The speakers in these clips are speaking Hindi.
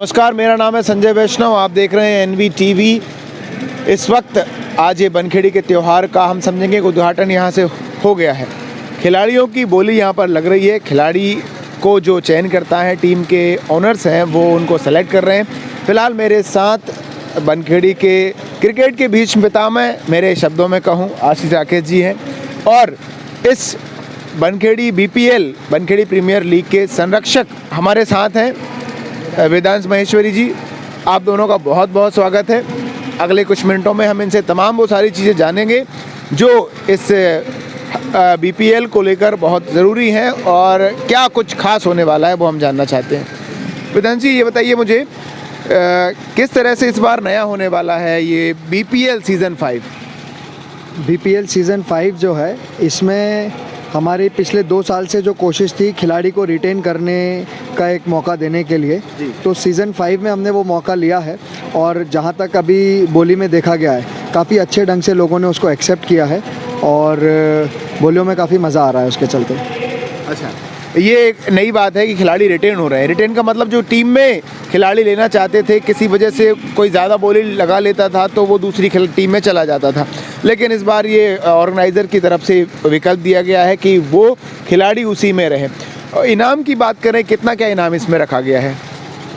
नमस्कार, मेरा नाम है संजय वैष्णव। आप देख रहे हैं एनवी टीवी। इस वक्त आज ये बनखेड़ी के त्यौहार का हम समझेंगे कि उद्घाटन यहाँ से हो गया है। खिलाड़ियों की बोली यहाँ पर लग रही है। खिलाड़ी को जो चयन करता है, टीम के ओनर्स हैं वो उनको सेलेक्ट कर रहे हैं। फ़िलहाल मेरे साथ बनखेड़ी के क्रिकेट के बीच पितामह, मेरे शब्दों में कहूँ, आशीष राकेश जी हैं और इस Bankhedi BPL Bankhedi premier league के संरक्षक हमारे साथ हैं वेदांश महेश्वरी जी। आप दोनों का बहुत बहुत स्वागत है। अगले कुछ मिनटों में हम इनसे तमाम वो सारी चीज़ें जानेंगे जो इस बीपीएल को लेकर बहुत ज़रूरी हैं और क्या कुछ खास होने वाला है वो हम जानना चाहते हैं। वेदांश जी, ये बताइए मुझे किस तरह से इस बार नया होने वाला है ये बीपीएल सीज़न 5? बीपीएल सीज़न 5 जो है, इसमें हमारी पिछले 2 साल से जो कोशिश थी खिलाड़ी को रिटेन करने का एक मौका देने के लिए, तो सीज़न 5 में हमने वो मौका लिया है और जहाँ तक अभी बोली में देखा गया है काफ़ी अच्छे ढंग से लोगों ने उसको एक्सेप्ट किया है और बोलियों में काफ़ी मज़ा आ रहा है उसके चलते। अच्छा, ये एक नई बात है कि खिलाड़ी रिटेन हो रहे हैं। रिटेन का मतलब जो टीम में खिलाड़ी लेना चाहते थे, किसी वजह से कोई ज़्यादा बोली लगा लेता था तो वो दूसरी टीम में चला जाता था, लेकिन इस बार ये ऑर्गेनाइज़र की तरफ से विकल्प दिया गया है कि वो खिलाड़ी उसी में रहे। इनाम की बात करें, कितना क्या इनाम इसमें रखा गया है?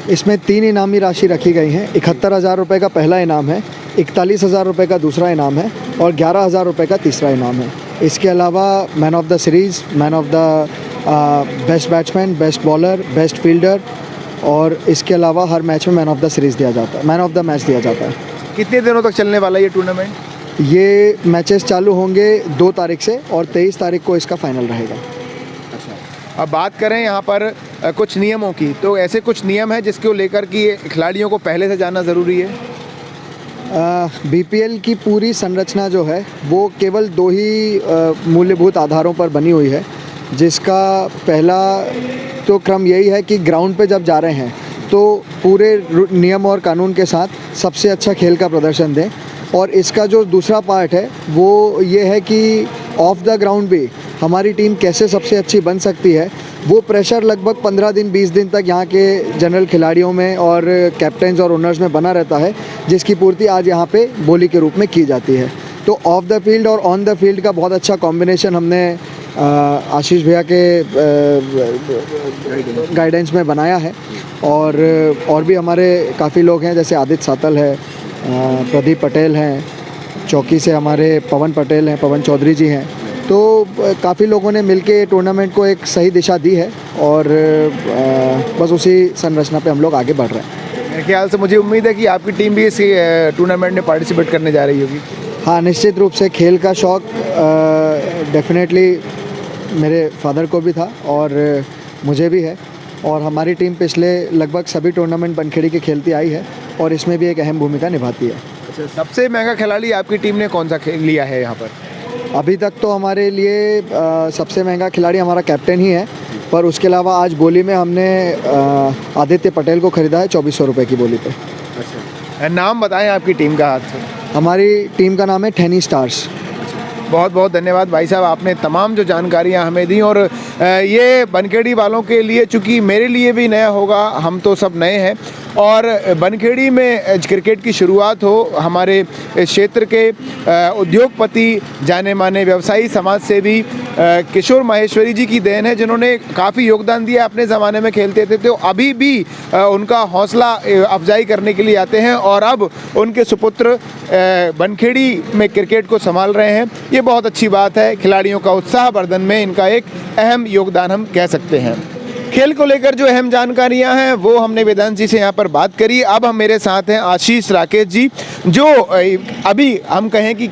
इसमें 3 इनामी राशि रखी गई हैं। 71,000 रुपये का पहला इनाम है, 41,000 रुपये का दूसरा इनाम है और 11,000 रुपये का तीसरा इनाम है। इसके अलावा man of the series, man of the best batsman, best bowler, best fielder और इसके अलावा हर मैच में मैन ऑफ द सीरीज़ दिया जाता है, मैन ऑफ द मैच दिया जाता है। कितने दिनों तक चलने वाला ये टूर्नामेंट? ये मैचेस चालू होंगे 2 तारीख से और 23 तारीख को इसका फाइनल रहेगा। अच्छा, अब बात करें यहाँ पर कुछ नियमों की, तो ऐसे कुछ नियम हैं जिसको लेकर कि खिलाड़ियों को पहले से जानना ज़रूरी है? बीपीएल की पूरी संरचना जो है वो केवल 2 ही मूलभूत आधारों पर बनी हुई है, जिसका पहला तो क्रम यही है कि ग्राउंड पे जब जा रहे हैं तो पूरे नियम और कानून के साथ सबसे अच्छा खेल का प्रदर्शन दें। और इसका जो दूसरा पार्ट है वो ये है कि ऑफ द ग्राउंड भी हमारी टीम कैसे सबसे अच्छी बन सकती है, वो प्रेशर लगभग 15 दिन 20 दिन तक यहाँ के जनरल खिलाड़ियों में और कैप्टन्स और ओनर्स में बना रहता है, जिसकी पूर्ति आज यहाँ पे बोली के रूप में की जाती है। तो ऑफ द फील्ड और ऑन द फील्ड का बहुत अच्छा कॉम्बिनेशन हमने आशीष भैया के गाइडेंस में बनाया है और भी हमारे काफ़ी लोग हैं, जैसे आदित्य सातल है, प्रदीप पटेल हैं, चौकी से हमारे पवन पटेल हैं, पवन चौधरी जी हैं। तो काफ़ी लोगों ने मिलके टूर्नामेंट को एक सही दिशा दी है और बस उसी संरचना पे हम लोग आगे बढ़ रहे हैं। मेरे ख्याल से मुझे उम्मीद है कि आपकी टीम भी इस टूर्नामेंट में पार्टिसिपेट करने जा रही होगी। हाँ, निश्चित रूप से खेल का शौक़ डेफिनेटली मेरे फादर को भी था और मुझे भी है और हमारी टीम पिछले लगभग सभी टूर्नामेंट बनखेड़ी के खेलती आई है और इसमें भी एक अहम भूमिका निभाती है। अच्छा, सबसे महंगा खिलाड़ी आपकी टीम ने कौन सा खेल लिया है यहाँ पर? अभी तक तो हमारे लिए सबसे महंगा खिलाड़ी हमारा कैप्टन ही है, पर उसके अलावा आज बोली में हमने आदित्य पटेल को ख़रीदा है 2400 रुपये की बोली पे। अच्छा, नाम बताएं आपकी टीम का हाथ से। हमारी टीम का नाम है ठेनी स्टार्स। बहुत बहुत धन्यवाद भाई साहब, आपने तमाम जो जानकारियां हमें दी और ये बनखेड़ी वालों के लिए, चूँकि मेरे लिए भी नया होगा, हम तो सब नए हैं और बनखेड़ी में क्रिकेट की शुरुआत हो, हमारे क्षेत्र के उद्योगपति, जाने माने व्यवसायी, समाज सेवी किशोर माहेश्वरी जी की देन है, जिन्होंने काफ़ी योगदान दिया। अपने ज़माने में खेलते थे तो अभी भी उनका हौसला अफजाई करने के लिए आते हैं और अब उनके सुपुत्र बनखेड़ी में क्रिकेट को संभाल रहे हैं। ये बहुत अच्छी बात है। खिलाड़ियों का उत्साहवर्धन में इनका एक अहम योगदान हम कह सकते हैं। खेल को लेकर जो अहम जानकारियां हैं वो हमने वेदांत जी से यहाँ पर बात करी। अब हम मेरे साथ हैं आशीष राकेश जी, जो अभी हम कहें कि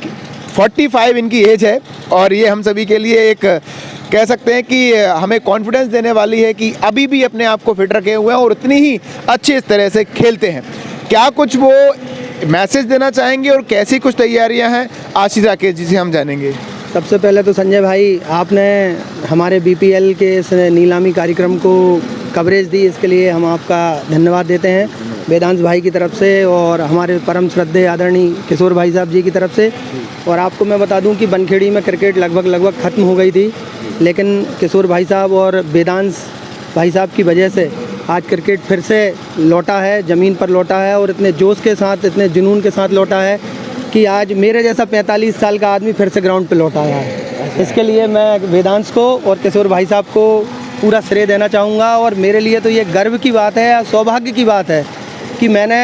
45 इनकी एज है और ये हम सभी के लिए एक कह सकते हैं कि हमें कॉन्फिडेंस देने वाली है कि अभी भी अपने आप को फिट रखे हुए हैं और उतनी ही अच्छे इस तरह से खेलते हैं। क्या कुछ वो मैसेज देना चाहेंगे और कैसी कुछ तैयारियां हैं, आशीष राकेश जी से हम जानेंगे। सबसे पहले तो संजय भाई, आपने हमारे बीपीएल के इस नीलामी कार्यक्रम को कवरेज दी, इसके लिए हम आपका धन्यवाद देते हैं वेदांश भाई की तरफ से और हमारे परम श्रद्धेय आदरणीय किशोर भाई साहब जी की तरफ से। और आपको मैं बता दूं कि बनखेड़ी में क्रिकेट लगभग ख़त्म हो गई थी, लेकिन किशोर भाई साहब और वेदांश भाई साहब की वजह से आज क्रिकेट फिर से लौटा है, ज़मीन पर लौटा है और इतने जोश के साथ, इतने जुनून के साथ लौटा है कि आज मेरे जैसा 45 साल का आदमी फिर से ग्राउंड पे लौट आया है। इसके लिए मैं वेदांश को और किशोर भाई साहब को पूरा श्रेय देना चाहूँगा और मेरे लिए तो ये गर्व की बात है, सौभाग्य की बात है कि मैंने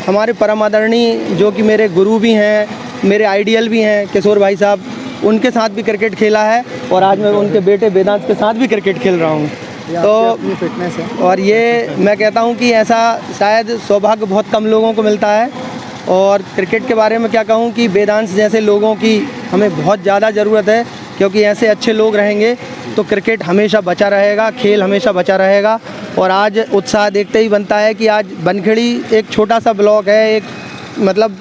हमारे परम आदरणीय जो कि मेरे गुरु भी हैं, मेरे आइडियल भी हैं किशोर भाई साहब, उनके साथ भी क्रिकेट खेला है और आज मैं उनके बेटे वेदांश के साथ भी क्रिकेट खेल रहा हूँ। तो अपनी फिटनेस है और ये मैं कहता हूँ कि ऐसा शायद सौभाग्य बहुत कम लोगों को मिलता है। और क्रिकेट के बारे में क्या कहूँ कि वेदांश जैसे लोगों की हमें बहुत ज़्यादा ज़रूरत है, क्योंकि ऐसे अच्छे लोग रहेंगे तो क्रिकेट हमेशा बचा रहेगा, खेल हमेशा बचा रहेगा। और आज उत्साह देखते ही बनता है कि आज बनखेड़ी एक छोटा सा ब्लॉक है, एक मतलब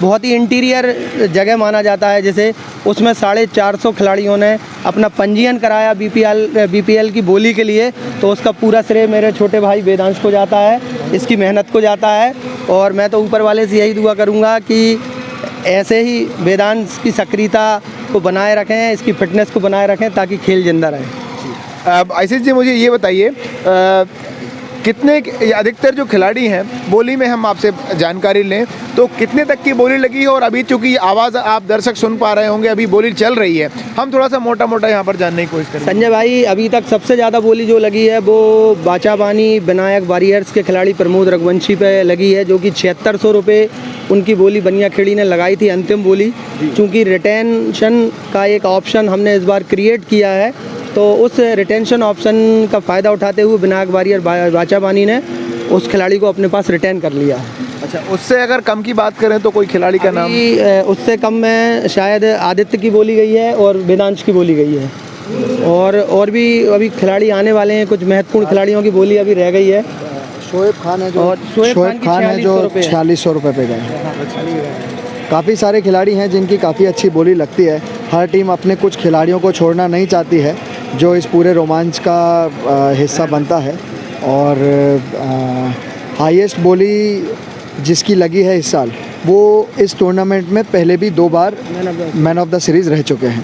बहुत ही इंटीरियर जगह माना जाता है, जैसे उसमें 450 खिलाड़ियों ने अपना पंजीयन कराया बीपीएल की बोली के लिए, तो उसका पूरा श्रेय मेरे छोटे भाई वेदांश को जाता है, इसकी मेहनत को जाता है। और मैं तो ऊपर वाले से यही दुआ करूँगा कि ऐसे ही वेदांश की सक्रियता को बनाए रखें, इसकी फिटनेस को बनाए रखें ताकि खेल जिंदा रहे। आशीष जी मुझे ये बताइए, कितने अधिकतर जो खिलाड़ी हैं बोली में हम आपसे जानकारी लें तो कितने तक की बोली लगी है, और अभी चूंकि आवाज़ आप दर्शक सुन पा रहे होंगे अभी बोली चल रही है, हम थोड़ा सा मोटा मोटा यहाँ पर जानने की कोशिश करें। संजय भाई, अभी तक सबसे ज़्यादा बोली जो लगी है वो बाचाबानी विनायक वॉरियर्स के खिलाड़ी प्रमोद रघुवंशी पे लगी है, जो कि 7600 रुपये उनकी बोली बनियाखेड़ी ने लगाई थी अंतिम बोली। चूँकि रिटेंशन का एक ऑप्शन हमने इस बार क्रिएट किया है, तो उस रिटेंशन ऑप्शन का फ़ायदा उठाते हुए विनायक वॉरियर बाचाबानी ने उस खिलाड़ी को अपने पास रिटेन कर लिया। अच्छा, उससे अगर कम की बात करें तो कोई खिलाड़ी का नाम? उससे कम में शायद आदित्य की बोली गई है और वेदांश की बोली गई है, और भी अभी खिलाड़ी आने वाले हैं, कुछ महत्वपूर्ण खिलाड़ियों की बोली अभी रह गई है। शोएब खान है जो, और शोएब खान है जो 4600 रुपये पे गए। काफ़ी सारे खिलाड़ी हैं जिनकी काफ़ी अच्छी बोली लगती है। हर टीम अपने कुछ खिलाड़ियों को छोड़ना नहीं चाहती है जो इस पूरे रोमांच का हिस्सा बनता है। और हाईएस्ट बोली जिसकी लगी है इस साल, वो इस टूर्नामेंट में पहले भी 2 बार मैन ऑफ द सीरीज़ रह चुके हैं।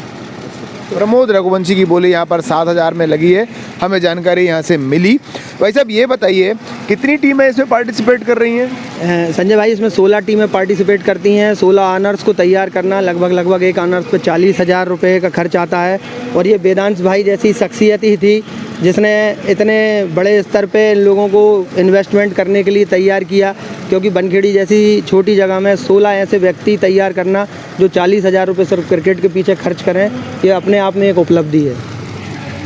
प्रमोद रघुवंशी की बोली यहाँ पर 7000 में लगी है, हमें जानकारी यहाँ से मिली। भाई साहब ये बताइए कितनी टीमें इसमें पार्टिसिपेट कर रही हैं? संजय भाई, इसमें 16 टीमें पार्टिसिपेट करती हैं। 16 ऑनर्स को तैयार करना लगभग एक ऑनर्स पे 40,000 रुपये का खर्च आता है। और ये वेदांश भाई जैसी शख्सियत ही थी जिसने इतने बड़े स्तर पे इन लोगों को इन्वेस्टमेंट करने के लिए तैयार किया, क्योंकि बनखेड़ी जैसी छोटी जगह में 16 ऐसे व्यक्ति तैयार करना जो 40,000 रुपये सिर्फ क्रिकेट के पीछे खर्च करें, ये अपने आप में एक उपलब्धि है।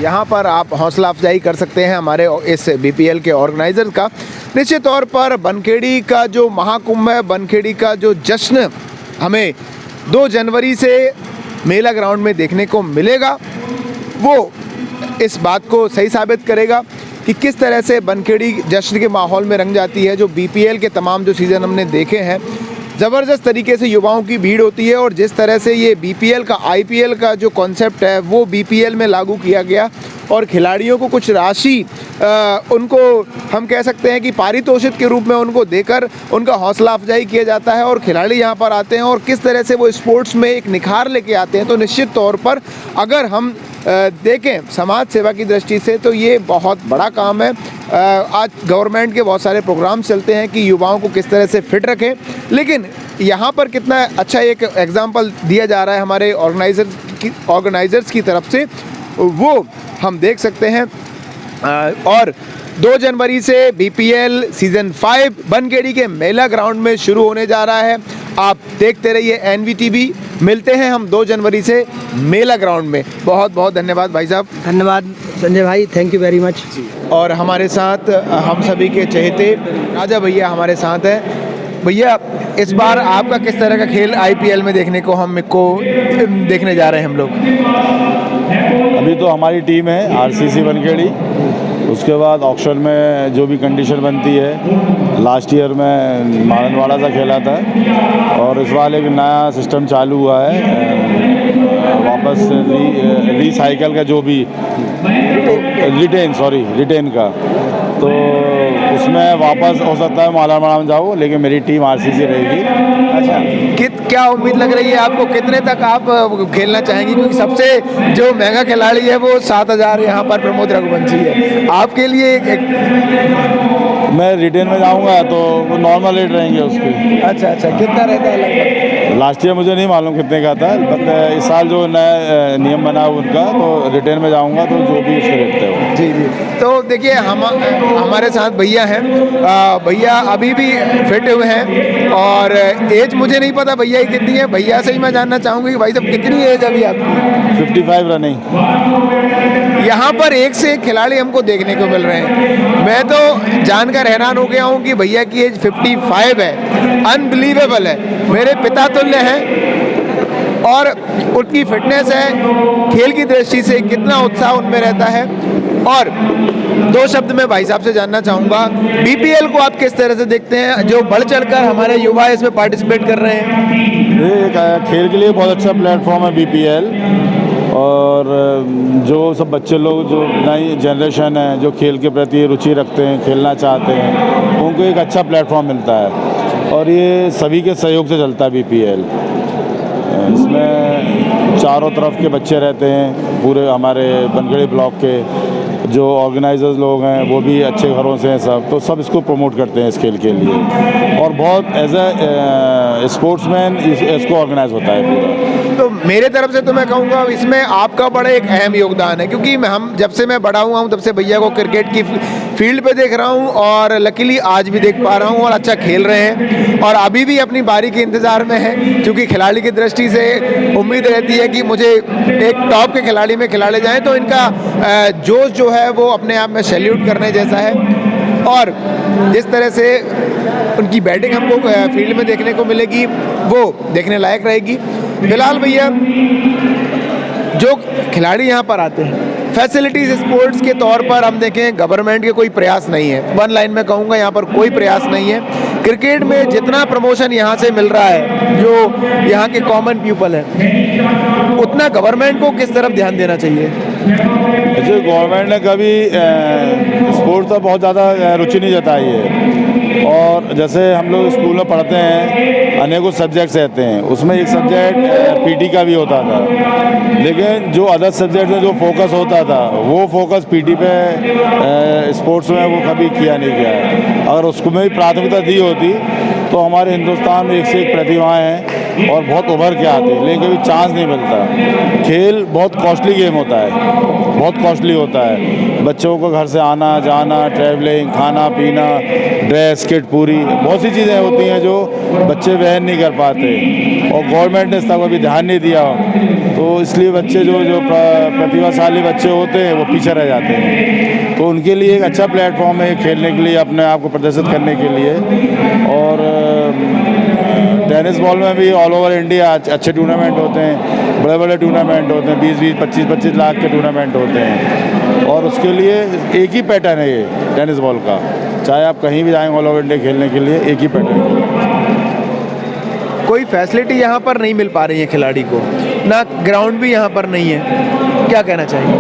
यहाँ पर आप हौसला अफजाई कर सकते हैं हमारे इस बीपीएल के ऑर्गेनाइजर का। निश्चित तौर पर बनखेड़ी का जो महाकुंभ है, बनखेड़ी का जो जश्न हमें 2 जनवरी से मेला ग्राउंड में देखने को मिलेगा, वो इस बात को सही साबित करेगा कि किस तरह से बनखेड़ी जश्न के माहौल में रंग जाती है। जो बीपीएल के तमाम जो सीज़न हमने देखे हैं, ज़बरदस्त तरीके से युवाओं की भीड़ होती है, और जिस तरह से ये बीपीएल का आईपीएल का जो कॉन्सेप्ट है वो बीपीएल में लागू किया गया, और खिलाड़ियों को कुछ राशि उनको हम कह सकते हैं कि पारितोषिक के रूप में उनको देकर उनका हौसला अफजाई किया जाता है, और खिलाड़ी यहाँ पर आते हैं और किस तरह से वो स्पोर्ट्स में एक निखार लेके आते हैं। तो निश्चित तौर पर अगर हम देखें समाज सेवा की दृष्टि से तो ये बहुत बड़ा काम है। आज गवर्नमेंट के बहुत सारे प्रोग्राम चलते हैं कि युवाओं को किस तरह से फिट रखें, लेकिन यहाँ पर कितना अच्छा एक एग्जाम्पल दिया जा रहा है हमारे ऑर्गेनाइजर्स की तरफ से, वो हम देख सकते हैं। और 2 जनवरी से बीपीएल सीज़न 5 बनखेड़ी के मेला ग्राउंड में शुरू होने जा रहा है। आप देखते रहिए एनवीटीवी। मिलते हैं हम 2 जनवरी से मेला ग्राउंड में। बहुत बहुत धन्यवाद भाई साहब। धन्यवाद संजय भाई, थैंक यू वेरी मच। और हमारे साथ हम सभी के चहेते राजा भैया हमारे साथ हैं। भैया, इस बार आपका किस तरह का खेल आईपीएल में देखने को देखने जा रहे हैं हम लोग? अभी तो हमारी टीम है आरसीसी बनखेड़ी, उसके बाद ऑक्शन में जो भी कंडीशन बनती है, लास्ट ईयर में मारनवाड़ा से खेला था, और इस बार एक नया सिस्टम चालू हुआ है वापस रिसाइकल का, जो भी रिटेन का, तो उसमें वापस हो सकता है मारनवाड़ा में जाओ, लेकिन मेरी टीम आरसीसी रहेगी। अच्छा, क्या उम्मीद लग रही है आपको, कितने तक आप खेलना चाहेंगे? क्योंकि सबसे जो महंगा खिलाड़ी है वो 7000 यहाँ पर प्रमोद रघुवंशी है, आपके लिए एक मैं रिटेन में जाऊंगा तो वो नॉर्मल रेट रहेंगे उसके। अच्छा अच्छा, कितना रहता है लगभग? लास्ट ईयर मुझे नहीं मालूम कितने का था, बट इस साल जो नया नियम बना उनका, तो रिटेन में जाऊंगा तो जो भी उसके रेट थे वो। जी जी। तो देखिए हमारे साथ भैया हैं, भैया अभी भी फिट हुए हैं और एज मुझे नहीं पता भैया की कितनी है। भैया से ही मैं जानना चाहूँगी कि भाई साहब कितनी एज अभी आपकी? 55 रनिंग। यहाँ पर एक से एक खिलाड़ी हमको देखने को मिल रहे हैं। मैं तो जानकर हैरान हो गया हूँ कि भैया की एज 55 है। अनबिलीवेबल है, मेरे पिता तुल्य हैं और उनकी फिटनेस है, खेल की दृष्टि से कितना उत्साह उनमें रहता है। और दो शब्द में भाई साहब से जानना चाहूँगा, बीपीएल को आप किस तरह से देखते हैं, जो बढ़ चढ़कर हमारे युवा इसमें पार्टिसिपेट कर रहे हैं? ये एक खेल के लिए बहुत अच्छा प्लेटफॉर्म है बीपीएल, और जो सब बच्चे लोग, जो नई जनरेशन है, जो खेल के प्रति रुचि रखते हैं, खेलना चाहते हैं, उनको एक अच्छा प्लेटफॉर्म मिलता है और ये सभी के सहयोग से चलता है बीपीएल। इसमें चारों तरफ के बच्चे रहते हैं, पूरे हमारे बनखेड़ी ब्लॉक के जो ऑर्गेनाइजर्स लोग हैं वो भी अच्छे घरों से हैं सब, तो सब इसको प्रमोट करते हैं इस खेल के लिए, और बहुत एज ए स्पोर्ट्समैन इसको ऑर्गेनाइज होता है पूरा। तो मेरे तरफ से तो मैं कहूँगा इसमें आपका बड़ा एक अहम योगदान है, क्योंकि हम जब से मैं बड़ा हुआ हूँ तब से भैया को क्रिकेट की फील्ड पे देख रहा हूँ और लकीली आज भी देख पा रहा हूँ और अच्छा खेल रहे हैं और अभी भी अपनी बारी के इंतज़ार में है, क्योंकि खिलाड़ी की दृष्टि से उम्मीद रहती है कि मुझे एक टॉप के खिलाड़ी में खिलाड़े जाएँ, तो इनका जोश जो है वो अपने आप में सैल्यूट करने जैसा है। और जिस तरह से उनकी बैटिंग हमको फील्ड में देखने को मिलेगी वो देखने लायक रहेगी। फिलहाल भैया जो खिलाड़ी यहाँ पर आते हैं, फैसिलिटीज़ स्पोर्ट्स के तौर पर हम देखें गवर्नमेंट के कोई प्रयास नहीं है, वन लाइन में कहूँगा यहाँ पर कोई प्रयास नहीं है। क्रिकेट में जितना प्रमोशन यहाँ से मिल रहा है, जो यहाँ के कॉमन पीपल है, उतना गवर्नमेंट को किस तरफ ध्यान देना चाहिए? जो गवर्नमेंट ने कभी स्पोर्ट्स पर बहुत ज़्यादा रुचि नहीं जताई है, और जैसे हम लोग स्कूल में पढ़ते हैं अनेकों सब्जेक्ट्स रहते हैं, उसमें एक सब्जेक्ट पीटी का भी होता था, लेकिन जो अदर सब्जेक्ट में जो फोकस होता था वो फोकस पीटी पे स्पोर्ट्स में वो कभी किया नहीं गया है। अगर उसको में भी प्राथमिकता दी होती तो हमारे हिंदुस्तान में एक से एक प्रतिभाएं हैं और बहुत उभर के आते हैं, लेकिन कभी चांस नहीं मिलता। खेल बहुत कॉस्टली गेम होता है, बहुत कॉस्टली होता है। बच्चों को घर से आना जाना, ट्रैवलिंग, खाना पीना, ड्रेस किट, पूरी बहुत सी चीज़ें होती हैं जो बच्चे वहन नहीं कर पाते, और गवर्नमेंट ने इस तरह कभी ध्यान नहीं दिया, तो इसलिए बच्चे जो प्रतिभाशाली बच्चे होते हैं वो पीछे रह जाते हैं। तो उनके लिए एक अच्छा प्लेटफॉर्म है खेलने के लिए, अपने आप को प्रदर्शित करने के लिए। और टेनिस बॉल में भी ऑल ओवर इंडिया अच्छे टूर्नामेंट होते हैं, बड़े बड़े टूर्नामेंट होते हैं, 20-20, 25-25 लाख के टूर्नामेंट होते हैं, और उसके लिए एक ही पैटर्न है ये टेनिस बॉल का। चाहे आप कहीं भी जाएँ ऑल ओवर इंडिया खेलने के लिए, एक ही पैटर्न है। कोई फैसिलिटी यहाँ पर नहीं मिल पा रही है खिलाड़ी को, ना ग्राउंड भी यहाँ पर नहीं है, क्या कहना चाहिए?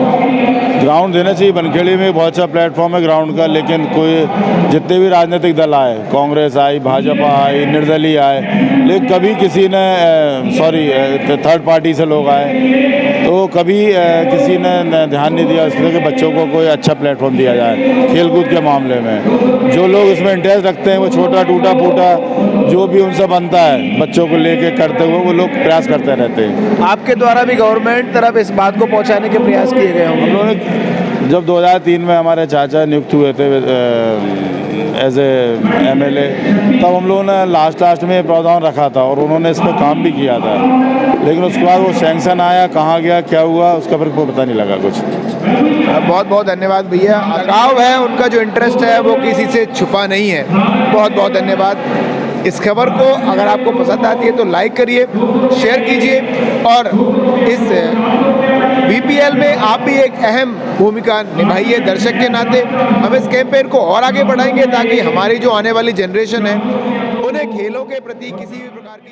ग्राउंड देना चाहिए। बनखेड़ी में बहुत अच्छा प्लेटफॉर्म है ग्राउंड का, लेकिन कोई जितने भी राजनीतिक दल आए, कांग्रेस आई, भाजपा आई, निर्दलीय आए, लेकिन कभी किसी ने थर्ड पार्टी से लोग आए तो कभी किसी ने ध्यान नहीं दिया इसलिए कि बच्चों को कोई अच्छा प्लेटफॉर्म दिया जाए खेलकूद के मामले में। जो लोग इसमें इंटरेस्ट रखते हैं वो छोटा टूटा फूटा जो भी उनसे बनता है बच्चों को लेके करते हुए वो लोग प्रयास करते रहते हैं। आपके द्वारा भी गवर्नमेंट तरफ इस बात को पहुंचाने के प्रयास किए गए होंगे? हम लोगों ने जब 2003 में हमारे चाचा नियुक्त हुए थे एज ए MLA, तब हम लोगों ने लास्ट में प्रावधान रखा था और उन्होंने इस पर काम भी किया था, लेकिन उसके बाद वो सैंक्शन आया, कहाँ गया, क्या हुआ, उसका फिर कोई पता नहीं लगा कुछ। बहुत बहुत धन्यवाद भैया। लगाव है, उनका जो इंटरेस्ट है वो किसी से छुपा नहीं है। बहुत बहुत धन्यवाद। इस खबर को अगर आपको पसंद आती है तो लाइक करिए, शेयर कीजिए, और इस BPL में आप भी एक अहम भूमिका निभाइए दर्शक के नाते। हम इस कैंपेन को और आगे बढ़ाएंगे ताकि हमारी जो आने वाली जनरेशन है उन्हें खेलों के प्रति किसी भी प्रकार की